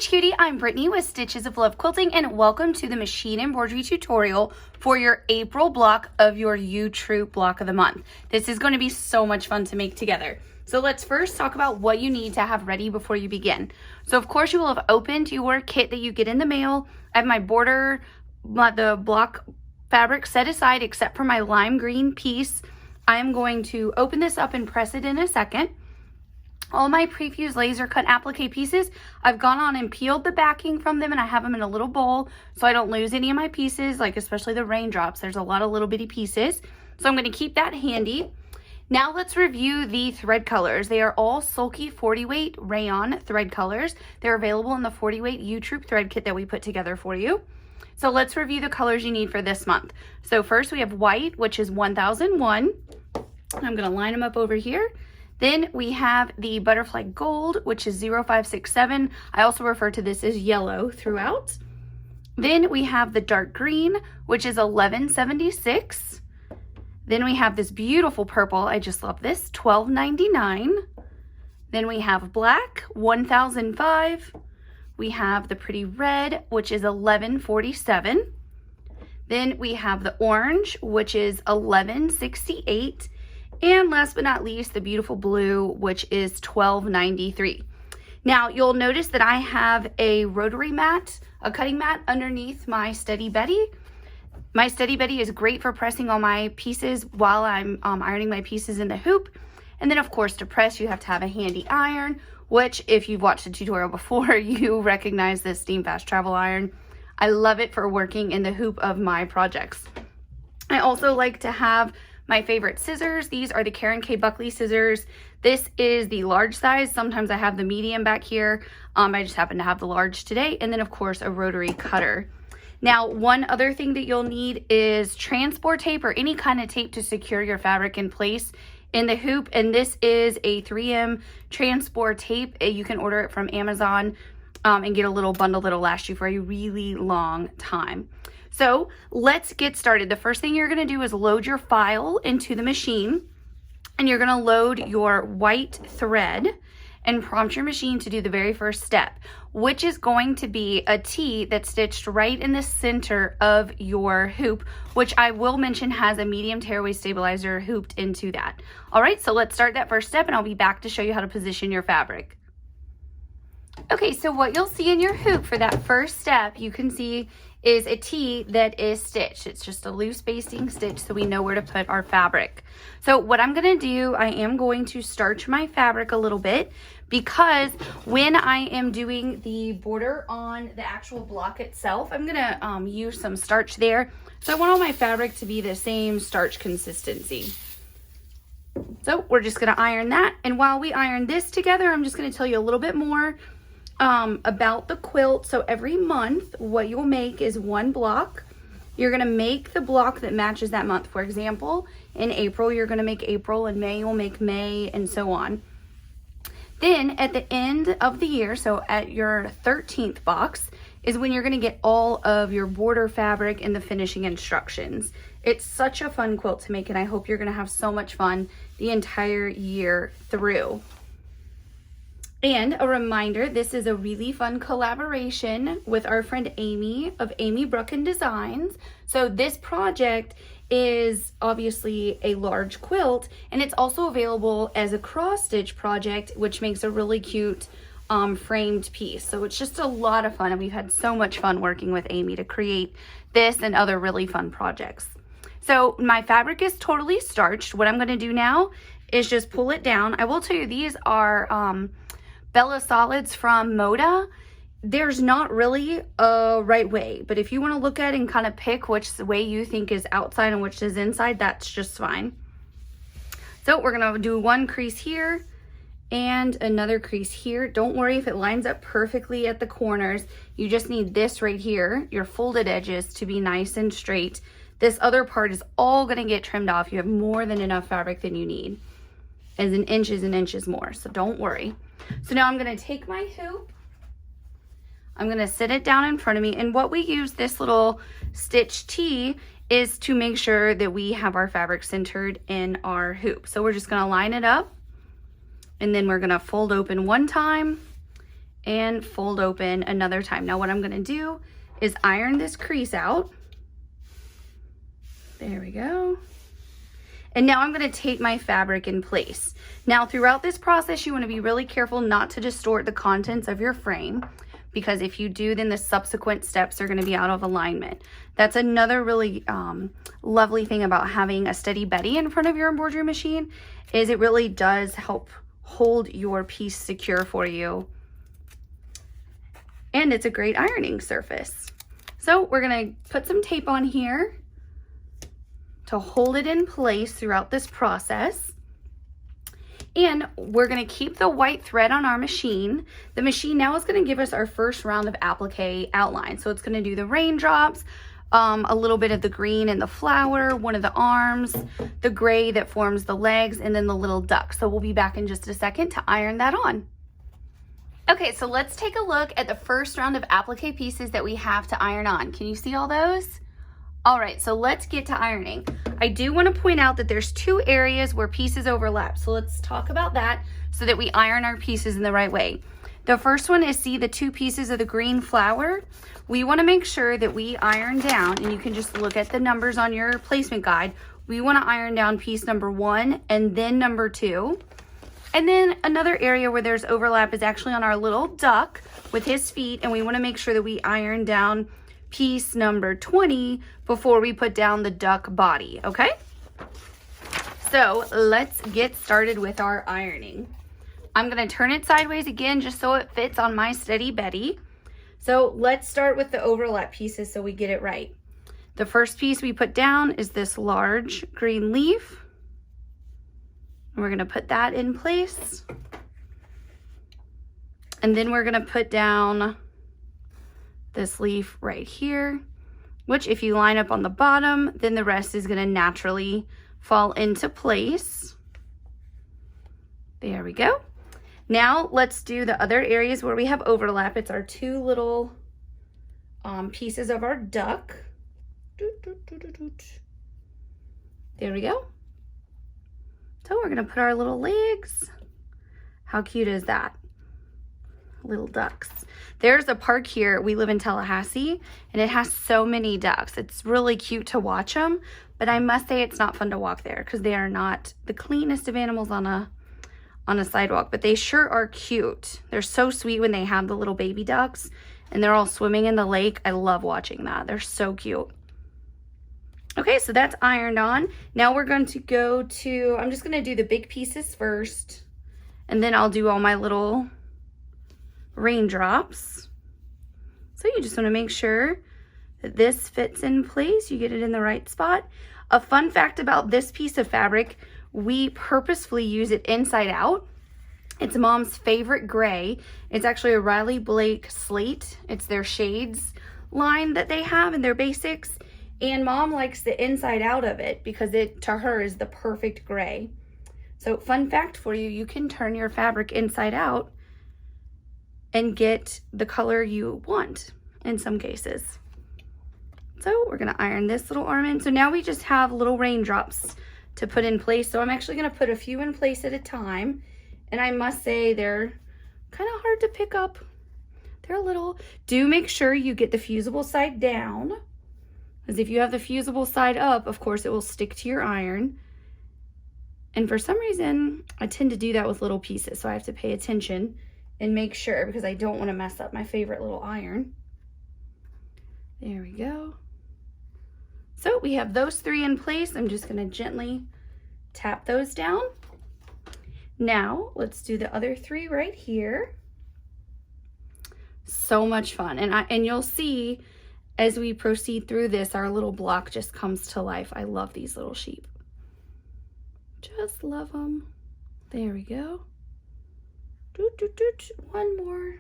cutie, I'm Brittany with Stitches of Love Quilting, and welcome to the machine embroidery tutorial for your April block of your Ewe Troupe block of the month. This is going to be so much fun to make together. So let's first talk about what you need to have ready before you begin. So of course you will have opened your kit that you get in the mail. I have my border, the block fabric set aside except for my lime green piece. I'm going to open this up and press it in a second. All my prefused laser cut applique pieces, I've gone on and peeled the backing from them, and I have them in a little bowl so I don't lose any of my pieces, like especially the raindrops. There's a lot of little bitty pieces, so I'm going to keep that handy. Now let's review the thread colors. They are all sulky 40 weight rayon thread colors. They're available in the 40 weight Ewe Troupe thread kit that we put together for you. So let's review the colors you need for this month. So first we have white, which is 1001. I'm going to line them up over here. Then we have the butterfly gold, which is 0567. I also refer to this as yellow throughout. Then we have the dark green, which is 1176. Then we have this beautiful purple, I just love this, 1299. Then we have black, 1005. We have the pretty red, which is 1147. Then we have the orange, which is 1168. And last but not least, the beautiful blue, which is 1293. Now, you'll notice that I have a rotary mat, a cutting mat underneath my Steady Betty. My Steady Betty is great for pressing all my pieces while I'm ironing my pieces in the hoop. And then, of course, to press, you have to have a handy iron, which, if you've watched the tutorial before, you recognize this Steam Fast Travel Iron. I love it for working in the hoop of my projects. I also like to have my favorite scissors. These are the Karen K. Buckley scissors. This is the large size. Sometimes I have the medium back here. I just happen to have the large today. And then of course a rotary cutter. Now, one other thing that you'll need is transport tape or any kind of tape to secure your fabric in place in the hoop. And this is a 3M transport tape. You can order it from Amazon and get a little bundle that'll last you for a really long time. So let's get started. The first thing you're going to do is load your file into the machine, and you're going to load your white thread and prompt your machine to do the very first step, which is going to be a T that's stitched right in the center of your hoop, which I will mention has a medium tearaway stabilizer hooped into that. All right, so let's start that first step, and I'll be back to show you how to position your fabric. Okay, so what you'll see in your hoop for that first step, you can see is a T that is stitched. It's just a loose basting stitch so we know where to put our fabric. So what I'm going to do, I am going to starch my fabric a little bit, because when I am doing the border on the actual block itself, I'm going to use some starch there. So I want all my fabric to be the same starch consistency. So we're just going to iron that. And while we iron this together, I'm just going to tell you a little bit more about the quilt. So every month, what you'll make is one block. You're going to make the block that matches that month. For example, in April, you're going to make April, and May, you'll make May, and so on. Then at the end of the year, so at your 13th box, is when you're going to get all of your border fabric and the finishing instructions. It's such a fun quilt to make, and I hope you're going to have so much fun the entire year through. And a reminder, this is a really fun collaboration with our friend Amy of Amy Brucken Designs. So this project is obviously a large quilt, and it's also available as a cross stitch project, which makes a really cute framed piece. So it's just a lot of fun, and we've had so much fun working with Amy to create this and other really fun projects. So my fabric is totally starched. What I'm going to do now is just pull it down. I will tell you, these are Bella Solids from Moda. There's not really a right way, but if you want to look at it and kind of pick which way you think is outside and which is inside, that's just fine. So we're going to do one crease here and another crease here. Don't worry if it lines up perfectly at the corners. You just need this right here, your folded edges, to be nice and straight. This other part is all going to get trimmed off. You have more than enough fabric than you need, as in inches and inches more, so don't worry. So now I'm going to take my hoop, I'm going to sit it down in front of me, and what we use this little stitch T is to make sure that we have our fabric centered in our hoop. So we're just going to line it up, and then we're going to fold open one time and fold open another time. Now what I'm gonna do is iron this crease out. There we go. And now I'm gonna take my fabric in place. Now throughout this process, you wanna be really careful not to distort the contents of your frame, because if you do, then the subsequent steps are gonna be out of alignment. That's another really lovely thing about having a steady Betty in front of your embroidery machine, is it really does help hold your piece secure for you. And it's a great ironing surface. So we're gonna put some tape on here to hold it in place throughout this process. And we're gonna keep the white thread on our machine. The machine now is gonna give us our first round of applique outline. So it's gonna do the raindrops, a little bit of the green and the flower, one of the arms, the gray that forms the legs, and then the little duck. So we'll be back in just a second to iron that on. Okay, so let's take a look at the first round of applique pieces that we have to iron on. Can you see all those? All right, so let's get to ironing. I do want to point out that there's two areas where pieces overlap. So let's talk about that so that we iron our pieces in the right way. The first one is, see the two pieces of the green flower? We want to make sure that we iron down, and you can just look at the numbers on your placement guide. We want to iron down piece number 1 and then number 2. And then another area where there's overlap is actually on our little duck with his feet, and we want to make sure that we iron down piece number 20 before we put down the duck body, okay? So let's get started with our ironing. I'm gonna turn it sideways again just so it fits on my steady Betty. So let's start with the overlap pieces so we get it right. The first piece we put down is this large green leaf. And we're gonna put that in place. And then we're gonna put down this leaf right here, which if you line up on the bottom, then the rest is gonna naturally fall into place. There we go. Now let's do the other areas where we have overlap. It's our two little pieces of our duck. There we go. So we're gonna put our little legs. How cute is that? Little ducks. There's a park here. We live in Tallahassee, and it has so many ducks. It's really cute to watch them, but I must say it's not fun to walk there because they are not the cleanest of animals on a sidewalk, but they sure are cute. They're so sweet when they have the little baby ducks and they're all swimming in the lake. I love watching that. They're so cute. Okay, so that's ironed on. Now we're going to go to, I'm just going to do the big pieces first, and then I'll do all my little raindrops. So you just want to make sure that this fits in place. You get it in the right spot. A fun fact about this piece of fabric, we purposefully use it inside out. It's Mom's favorite gray. It's actually a Riley Blake slate. It's their shades line that they have in their basics. And Mom likes the inside out of it because it, to her, is the perfect gray. So fun fact for you, you can turn your fabric inside out and get the color you want in some cases. So we're gonna iron this little arm in. So now we just have little raindrops to put in place. So I'm actually gonna put a few in place at a time. And I must say they're kind of hard to pick up. They're a little, do make sure you get the fusible side down, because if you have the fusible side up, of course it will stick to your iron. And for some reason, I tend to do that with little pieces. So I have to pay attention and make sure, because I don't want to mess up my favorite little iron. There we go. So we have those three in place. I'm just going to gently tap those down. Now let's do the other three right here. So much fun. And you'll see as we proceed through this, our little block just comes to life. I love these little sheep. Just love them. There we go. One more.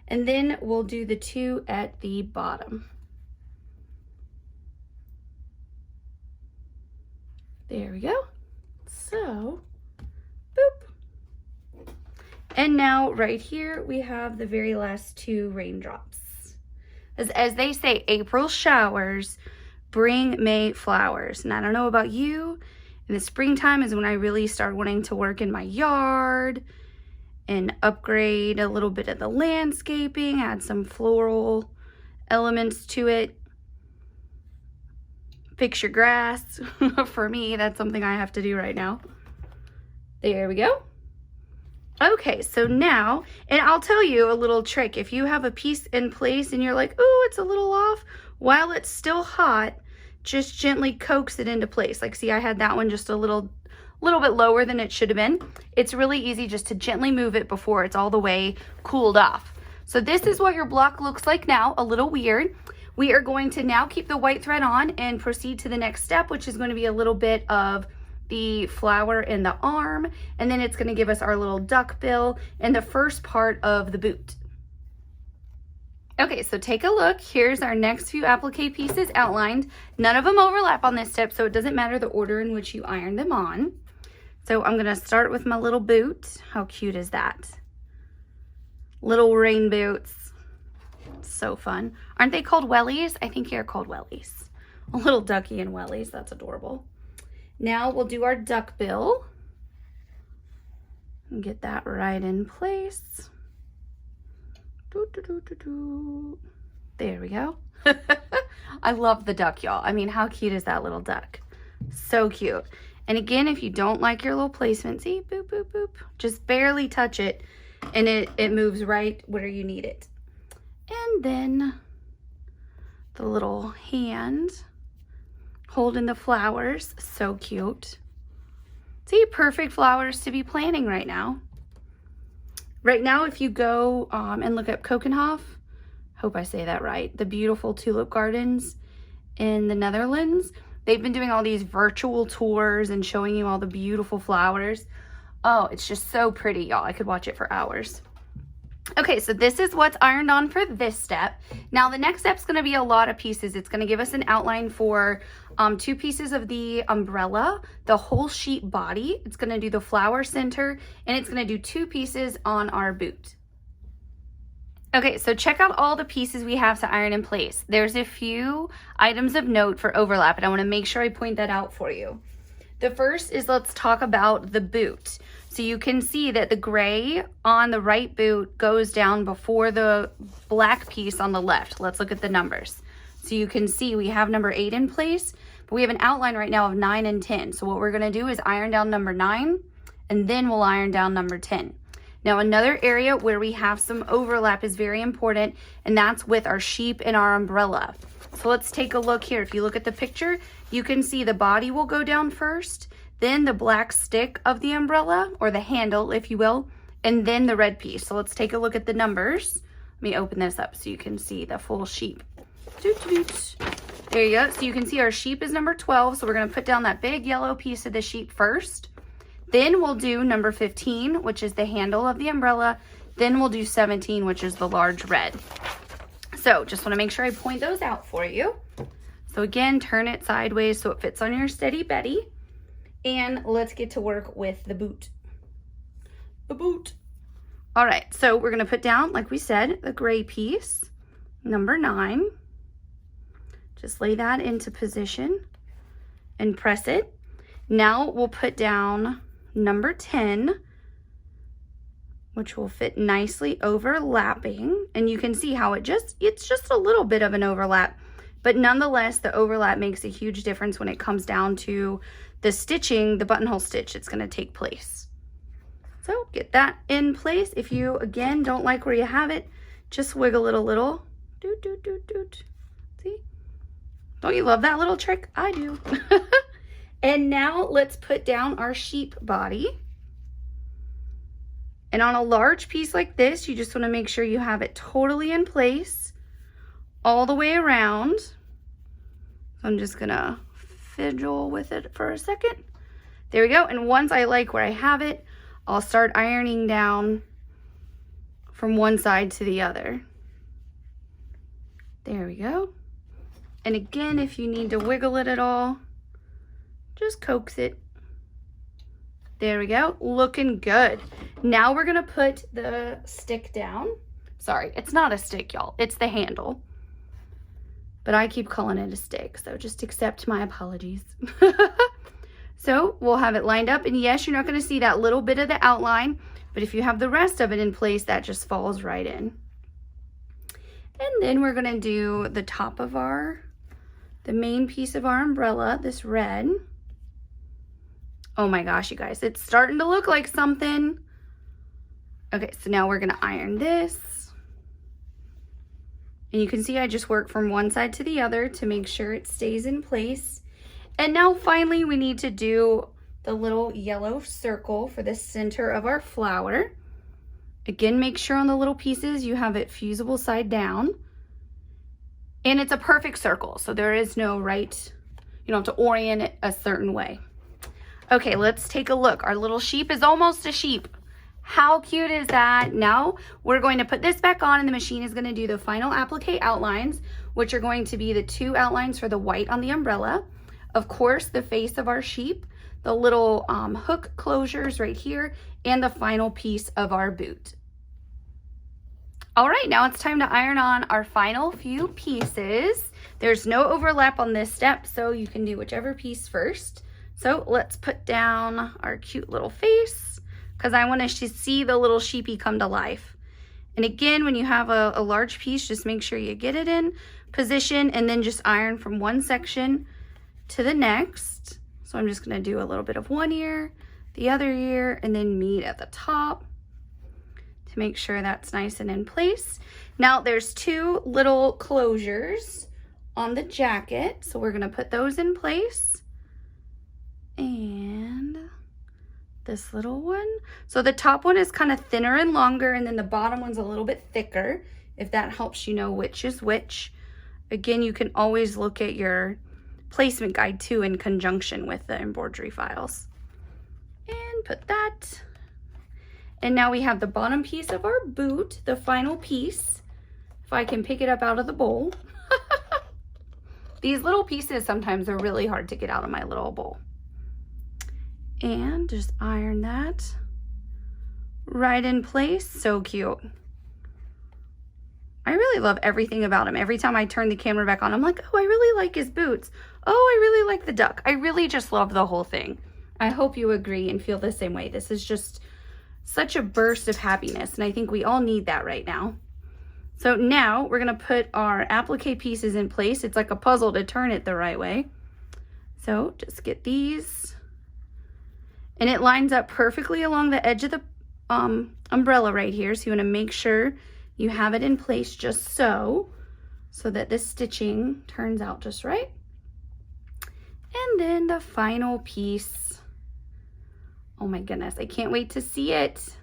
And then we'll do the two at the bottom. There we go. So, boop. And now right here, we have the very last two raindrops. As they say, April showers bring May flowers. And I don't know about you, in the springtime is when I really start wanting to work in my yard and upgrade a little bit of the landscaping, add some floral elements to it. Fix your grass. For me, that's something I have to do right now. There we go. Okay, so now, and I'll tell you a little trick. If you have a piece in place and you're like, oh, it's a little off, while it's still hot, just gently coax it into place. Like, see, I had that one just a little bit lower than it should have been. It's really easy just to gently move it before it's all the way cooled off. So this is what your block looks like now, a little weird. We are going to now keep the white thread on and proceed to the next step, which is going to be a little bit of the flower in the arm, and then it's going to give us our little duck bill and the first part of the boot. Okay, so take a look. Here's our next few applique pieces outlined. None of them overlap on this step, so it doesn't matter the order in which you iron them on. So I'm going to start with my little boot. How cute is that? Little rain boots. So fun. Aren't they called wellies? I think they're called wellies. A little ducky and wellies. That's adorable. Now we'll do our duck bill and get that right in place. There we go. I love the duck, y'all. I mean, how cute is that little duck? So cute. And again, if you don't like your little placement, see, boop, boop, boop, just barely touch it and it moves right where you need it. And then the little hand holding the flowers. So cute. See, perfect flowers to be planting right now. Right now, if you go and look up Kokenhof, hope I say that right, the beautiful tulip gardens in the Netherlands, they've been doing all these virtual tours and showing you all the beautiful flowers. Oh, it's just so pretty, y'all. I could watch it for hours. Okay, so this is what's ironed on for this step. Now the next step's going to be a lot of pieces. It's going to give us an outline for 2 pieces of the umbrella, the whole sheet body. It's going to do the flower center, and it's going to do 2 pieces on our boot. Okay, so check out all the pieces we have to iron in place. There's a few items of note for overlap, and I want to make sure I point that out for you. The first is, let's talk about the boot. So you can see that the gray on the right boot goes down before the black piece on the left. Let's look at the numbers. So you can see we have number 8 in place, but we have an outline right now of 9 and 10. So what we're gonna do is iron down number 9, and then we'll iron down number 10. Now another area where we have some overlap is very important, and that's with our sheep and our umbrella. So let's take a look here. If you look at the picture, you can see the body will go down first, then the black stick of the umbrella, or the handle, if you will, and then the red piece. So let's take a look at the numbers. Let me open this up so you can see the full sheep. There you go. So you can see our sheep is number 12. So we're going to put down that big yellow piece of the sheep first. Then we'll do number 15, which is the handle of the umbrella. Then we'll do 17, which is the large red. So just want to make sure I point those out for you. So again, turn it sideways so it fits on your steady Betty. And let's get to work with the boot. The boot. All right, so we're gonna put down, like we said, the gray piece, number 9. Just lay that into position and press it. Now we'll put down number 10, which will fit nicely overlapping. And you can see how it's just a little bit of an overlap, but nonetheless, the overlap makes a huge difference when it comes down to the stitching, the buttonhole stitch that's gonna take place. So get that in place. If you, again, don't like where you have it, just wiggle it a little. Doot, doot, doot, doot. See? Don't you love that little trick? I do. And now let's put down our sheep body. And on a large piece like this, you just want to make sure you have it totally in place all the way around. So I'm just gonna fiddle with it for a second. There we go. And once I like where I have it, I'll start ironing down from one side to the other. There we go. And again, if you need to wiggle it at all, just coax it. There we go. Looking good. Now we're gonna put the stick down. Sorry, it's not a stick, y'all. It's the handle. But I keep calling it a stick, so just accept my apologies. So we'll have it lined up, and yes, you're not gonna see that little bit of the outline But if you have the rest of it in place, that just falls right in. And then we're gonna do the top of the main piece of our umbrella, this red. Oh my gosh, you guys, it's starting to look like something. Okay, so now we're gonna iron this. And you can see I just work from one side to the other to make sure it stays in place. And now finally we need to do the little yellow circle for the center of our flower. Again, make sure on the little pieces you have it fusible side down. And it's a perfect circle, so there is no right, you don't have to orient it a certain way. Okay, let's take a look. Our little sheep is almost a sheep. How cute is that? Now we're going to put this back on and the machine is going to do the final applique outlines, which are going to be the 2 outlines for the white on the umbrella. Of course, the face of our sheep, the little hook closures right here, and the final piece of our boot. All right, now it's time to iron on our final few pieces. There's no overlap on this step, so you can do whichever piece first. So let's put down our cute little face because I want to see the little sheepy come to life. And again, when you have a large piece, just make sure you get it in position and then just iron from one section to the next. So I'm just going to do a little bit of one ear, the other ear, and then meet at the top to make sure that's nice and in place. Now there's 2 little closures on the jacket, so we're going to put those in place. And this little one. So the top one is kind of thinner and longer, and then the bottom one's a little bit thicker, if that helps you know which is which. Again, you can always look at your placement guide too in conjunction with the embroidery files. And put that. And now we have the bottom piece of our boot, the final piece. If I can pick it up out of the bowl. These little pieces sometimes are really hard to get out of my little bowl. And just iron that right in place. So cute. I really love everything about him. Every time I turn the camera back on, I'm like, oh, I really like his boots. Oh, I really like the duck. I really just love the whole thing. I hope you agree and feel the same way. This is just such a burst of happiness, and I think we all need that right now. So now we're gonna put our applique pieces in place. It's like a puzzle to turn it the right way. So just get these, and it lines up perfectly along the edge of the umbrella right here. So you wanna make sure you have it in place just so that the stitching turns out just right. And then the final piece. Oh my goodness, I can't wait to see it.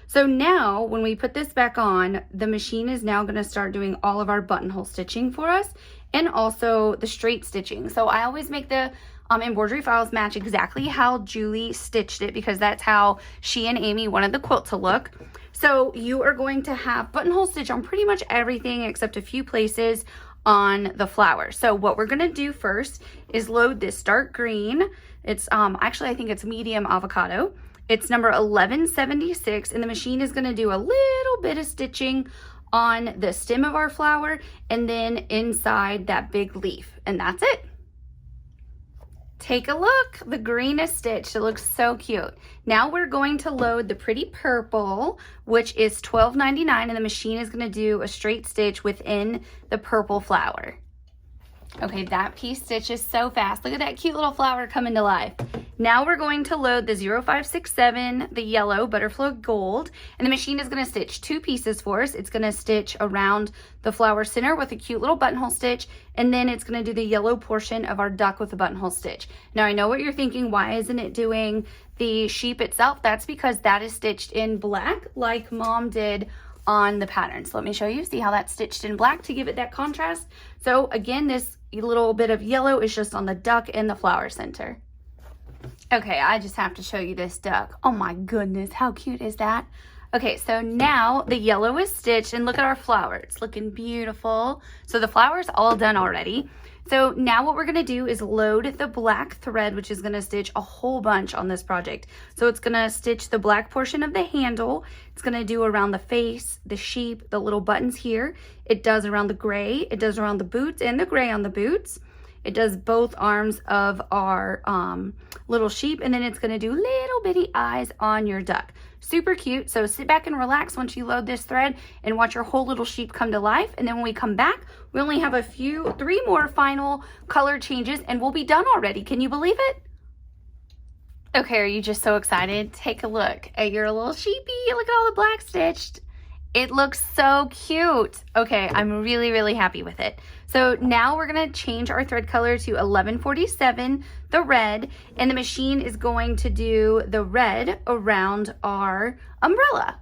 So now when we put this back on, the machine is now gonna start doing all of our buttonhole stitching for us and also the straight stitching. So I always make the embroidery files match exactly how Julie stitched it because that's how she and Amy wanted the quilt to look. So you are going to have buttonhole stitch on pretty much everything except a few places on the flower. So what we're gonna do first is load this dark green. It's actually I think it's medium avocado. It's number 1176, and the machine is gonna do a little bit of stitching on the stem of our flower and then inside that big leaf, and that's it. Take a look, the green is stitched. It looks so cute. Now we're going to load the pretty purple, which is $12.99, and the machine is gonna do a straight stitch within the purple flower. Okay, that piece stitches so fast. Look at that cute little flower coming to life. Now we're going to load the 0567, the yellow butterfly gold, and the machine is gonna stitch 2 pieces for us. It's gonna stitch around the flower center with a cute little buttonhole stitch, and then it's gonna do the yellow portion of our duck with a buttonhole stitch. Now I know what you're thinking, why isn't it doing the sheep itself? That's because that is stitched in black like Mom did on the pattern. So let me show you, see how that's stitched in black to give it that contrast. So again, this little bit of yellow is just on the duck and the flower center. Okay, I just have to show you this duck. Oh my goodness, how cute is that? Okay, so now the yellow is stitched and look at our flower. It's looking beautiful. So the flower's all done already. So now what we're gonna do is load the black thread, which is gonna stitch a whole bunch on this project. So it's gonna stitch the black portion of the handle. It's gonna do around the face, the sheep, the little buttons here. It does around the gray. It does around the boots and the gray on the boots. It does both arms of our little sheep, and then it's gonna do little bitty eyes on your duck. Super cute. So sit back and relax once you load this thread and watch your whole little sheep come to life. And then when we come back, we only have three more final color changes and we'll be done already. Can you believe it? Okay, are you just so excited? Take a look at your little sheepy. Look at all the black stitched. It looks so cute. Okay, I'm really, really happy with it. So now we're gonna change our thread color to 1147, the red, and the machine is going to do the red around our umbrella.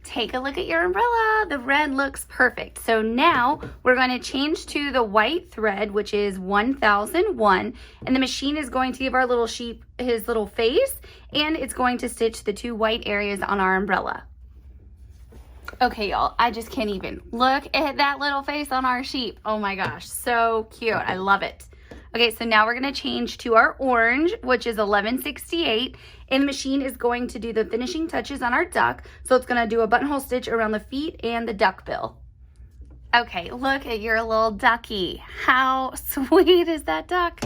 Take a look at your umbrella. The red looks perfect. So now we're going to change to the white thread, which is 1001, and the machine is going to give our little sheep his little face, and it's going to stitch the 2 white areas on our umbrella. Okay, y'all, I just can't even. Look at that little face on our sheep. Oh my gosh, so cute. I love it. Okay, so now we're gonna change to our orange, which is 1168, and the machine is going to do the finishing touches on our duck. So it's gonna do a buttonhole stitch around the feet and the duck bill. Okay, look at your little ducky. How sweet is that duck?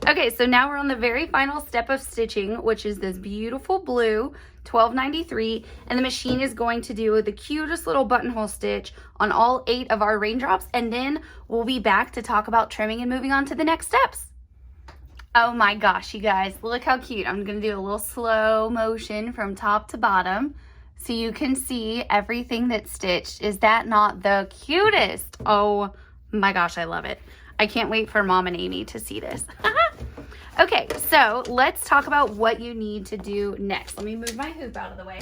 Okay, so now we're on the very final step of stitching, which is this beautiful blue 1293, and the machine is going to do the cutest little buttonhole stitch on all 8 of our raindrops, and then we'll be back to talk about trimming and moving on to the next steps. Oh my gosh, you guys, look how cute. I'm gonna do a little slow motion from top to bottom so you can see everything that's stitched. Is that not the cutest? Oh my gosh, I love it. I can't wait for Mom and Amy to see this. Okay, so let's talk about what you need to do next. Let me move my hoop out of the way.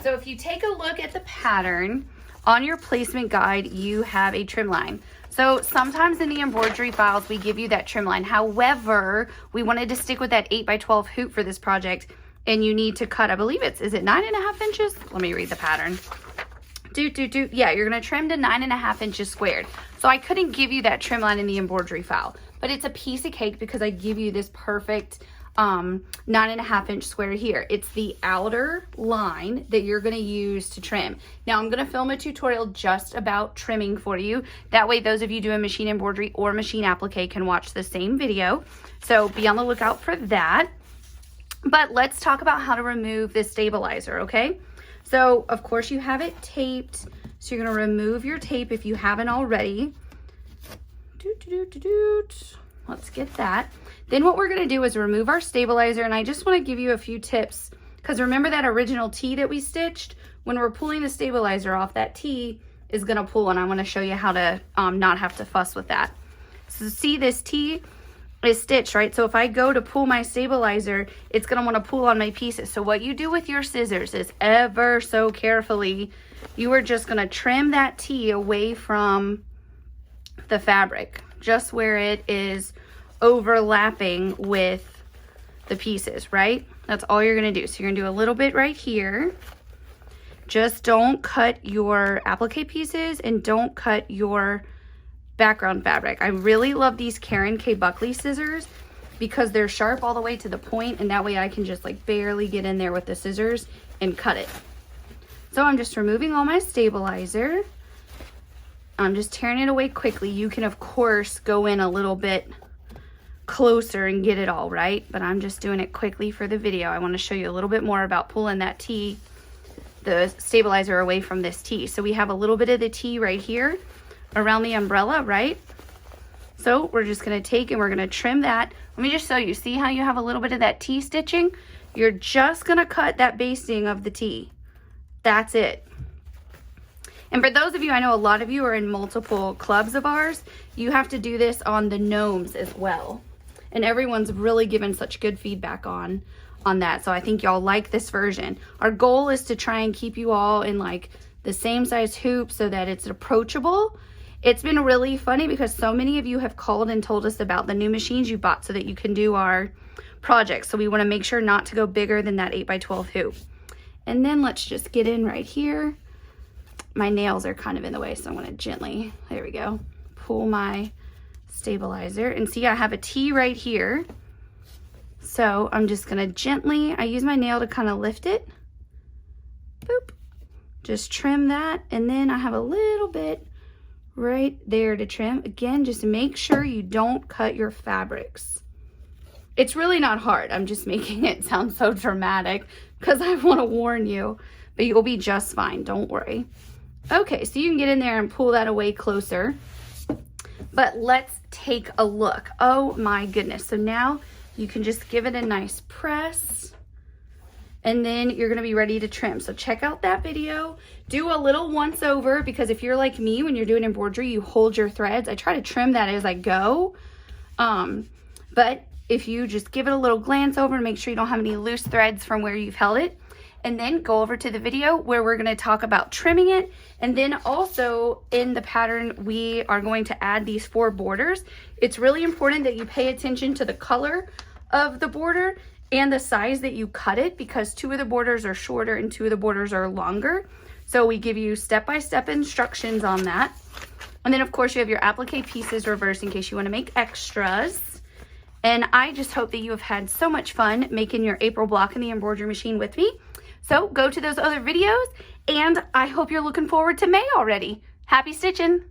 So if you take a look at the pattern, on your placement guide, you have a trim line. So sometimes in the embroidery files, we give you that trim line. However, we wanted to stick with that 8x12 hoop for this project, and you need to cut, I believe is it 9.5 inches? Let me read the pattern. Yeah, you're gonna trim to 9.5 inches squared. So I couldn't give you that trim line in the embroidery file, but it's a piece of cake because I give you this perfect 9.5 inch square here. It's the outer line that you're gonna use to trim. Now I'm gonna film a tutorial just about trimming for you. That way those of you doing machine embroidery or machine applique can watch the same video. So be on the lookout for that. But let's talk about how to remove this stabilizer, okay? So of course you have it taped. So you're gonna remove your tape if you haven't already. Let's get that. Then what we're gonna do is remove our stabilizer, and I just wanna give you a few tips, because remember that original T that we stitched? When we're pulling the stabilizer off, that T is gonna pull, and I wanna show you how to not have to fuss with that. So see, this T is stitched, right? So if I go to pull my stabilizer, it's gonna wanna pull on my pieces. So what you do with your scissors is ever so carefully, you are just gonna trim that T away from the fabric, just where it is overlapping with the pieces, right? That's all you're gonna do. So you're gonna do a little bit right here. Just don't cut your applique pieces and don't cut your background fabric. I really love these Karen K. Buckley scissors because they're sharp all the way to the point, and that way I can just like barely get in there with the scissors and cut it. So I'm just removing all my stabilizer. I'm just tearing it away quickly. You can of course go in a little bit closer and get it all right, but I'm just doing it quickly for the video. I want to show you a little bit more about pulling that T, the stabilizer, away from this T. So we have a little bit of the T right here around the umbrella, right? So we're just gonna take and we're gonna trim that. Let me just show you. See how you have a little bit of that T stitching? You're just gonna cut that basting of the T. That's it. And for those of you, I know a lot of you are in multiple clubs of ours, you have to do this on the gnomes as well. And everyone's really given such good feedback on that. So I think y'all like this version. Our goal is to try and keep you all in like the same size hoop so that it's approachable. It's been really funny because so many of you have called and told us about the new machines you bought so that you can do our projects. So we want to make sure not to go bigger than that 8x12 hoop. And then let's just get in right here. My nails are kind of in the way, so I'm going to gently, there we go, pull my stabilizer. And see, I have a T right here. So I'm just going to gently, I use my nail to kind of lift it. Boop. Just trim that, and then I have a little bit right there to trim. Again, just make sure you don't cut your fabrics. It's really not hard. I'm just making it sound so dramatic because I want to warn you, but you'll be just fine. Don't worry. Okay, so you can get in there and pull that away closer. But let's take a look. Oh my goodness. So now you can just give it a nice press and then you're gonna be ready to trim. So check out that video. Do a little once over because if you're like me, when you're doing embroidery, you hold your threads. I try to trim that as I go. But if you just give it a little glance over and make sure you don't have any loose threads from where you've held it, and then go over to the video where we're going to talk about trimming it. And then also in the pattern, we are going to add these 4 borders. It's really important that you pay attention to the color of the border and the size that you cut it, because 2 of the borders are shorter and 2 of the borders are longer. So we give you step-by-step instructions on that. And then of course you have your applique pieces reversed in case you want to make extras. And I just hope that you have had so much fun making your April block in the embroidery machine with me. So go to those other videos, and I hope you're looking forward to May already. Happy stitching!